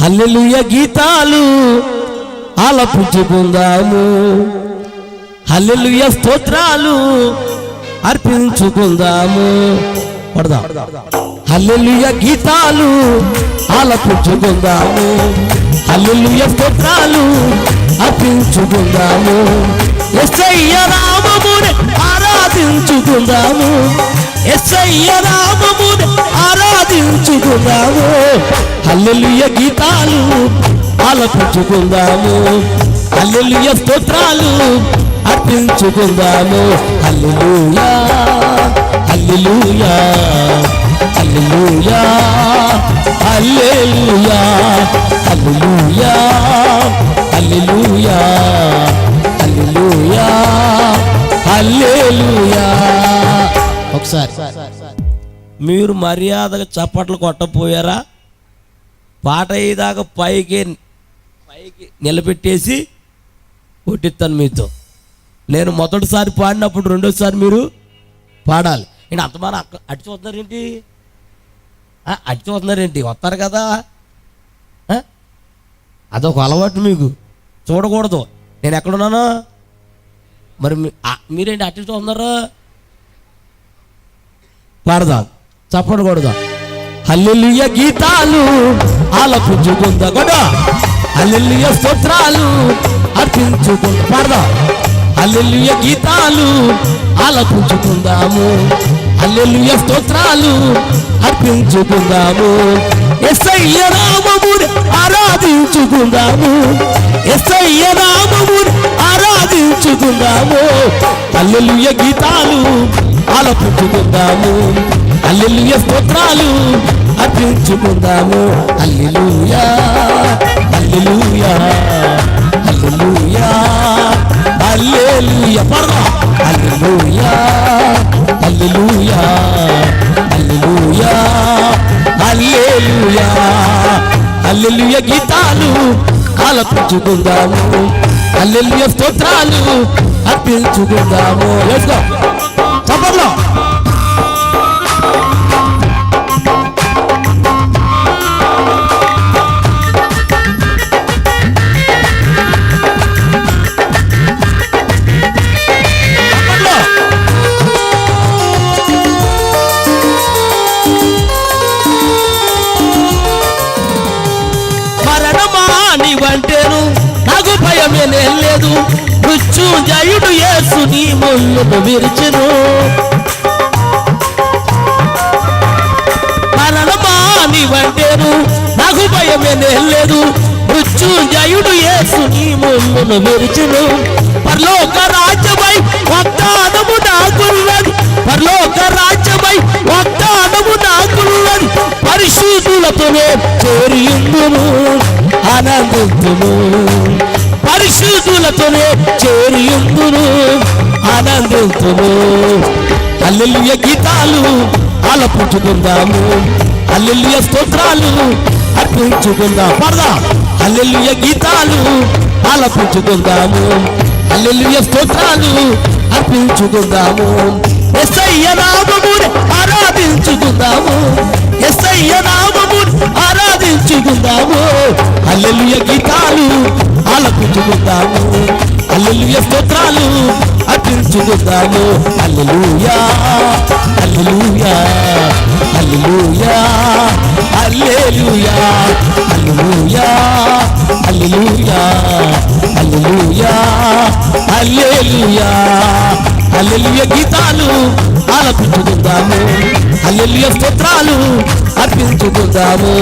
హల్లెలూయా గీతాలు ఆలపించుకుందాము, హల్లెలూయా స్తోత్రాలు అర్పించుకుందాము. పడదాం. హల్లెలూయా గీతాలు ఆలపించుకుందాము, హల్లెలూయా స్తోత్రాలు అర్పించుకుందాము. యేసయ్య నామమునే ఆరాధించుకుందాము, యేసయ్య నామమునే ఆరాధించుకుందాము. హల్లెలూయా గీతాలు ఆలపించుకుందాము, హల్లెలూయా స్తోత్రాలు అర్పించుకుందాము. హల్లెలూయా హల్లెలూయా హల్లెలూయా హల్లెలూయా హల్లెలూయా హల్లెలూయా హల్లెలూయా హల్లెలూయా. ఒకసారి మీరు మర్యాదగా చప్పట్లు కొట్టపోయారా? పాట అయ్యేదాకా పైకి నిలబెట్టేసి కొట్టిస్తాను మీతో. నేను మొదటిసారి పాడినప్పుడు రెండోసారి మీరు పాడాలి. ఏంటి అంతమాన అటు చూస్తున్నారేంటి? అటు చూస్తున్నారేంటి? వస్తారు కదా, అదొక అలవాటు మీకు. చూడకూడదు. నేను ఎక్కడున్నాను మరి మీరేంటి అటు చూస్తున్నారు? పాడదాం, చప్పట్లు కొడదాం. హల్లెలూయా గీతాలు ఆలపించుకుందా కూడా, హల్లెలూయా స్తోత్రాలు అర్పించుకుందా. పాడదాం. హల్లెలూయా గీతాలు ఆలపించుకుందాము, హల్లెలూయా స్తోత్రాలు అర్పించుకుందాము. యేసయ్య నామమునే ఆరాధించుకుందాము, యేసయ్య నామమునే ఆరాధించుకుందాము. హల్లెలూయా గీతాలు ఆలపించుకుందాము, హల్లెలూయా స్తోత్రాలు అర్పించుకుందాము. హల్లెలూయా హల్లెలూయా హల్లెలూయా హల్లెలూయా. పడదాం. హల్లెలూయా హల్లెలూయా హల్లెలూయా హల్లెలూయా హల్లెలూయా గీతాలు ఆలపించుకుందాము, హల్లెలూయా స్తోత్రాలు అర్పించుకుందాము. చప్పట్లో వంటేను నాకు భయమే లేదు, మృత్యుంజయుడు యేసు నీ ముళ్ళను విరిచెను. మరణమాని వంటేను నాకు భయమే లేదు, మృత్యుంజయుడు యేసు నీ ముళ్ళను విరిచెను. పరలోక రాజ్యమై వాగ్దానము నాకున్నది, పరలోక రాజ్యమై వాగ్దానము నాకున్నది. పరిశుద్ధులతోనే చేరియుందును ఆనందింతును, పరిశుద్ధులతోనే చేరియుందును ఆనందింతును. హల్లెలూయా గీతాలు ఆలపించుకుందాము, హల్లెలూయా స్తోత్రాలు అర్పించుకుందాం. పడదాం. హల్లెలూయా గీతాలు ఆలపించుకుందాము, హల్లెలూయా స్తోత్రాలు అర్పించుకుందాము. యేసయ్య నామమునే ఆరాధించుకుందాము, యేసయ్య నామమునే ఆరాధించుకుందాము. హల్లెలూయా గీతాలు ఆలపించుకుందాము, హల్లెలూయా స్తోత్రాలు అర్పించుకుందాము. హల్లెలూయా హల్లెలూయా హల్లెలూయా హల్లెలూయా హల్లెలూయా హల్లెలూయా హల్లెలూయా హల్లెలూయా హల్లెలూయా గీతాలు ఆలపించుకుందాము, హల్లెలూయా స్తోత్రాలు అర్పించుకుందాము.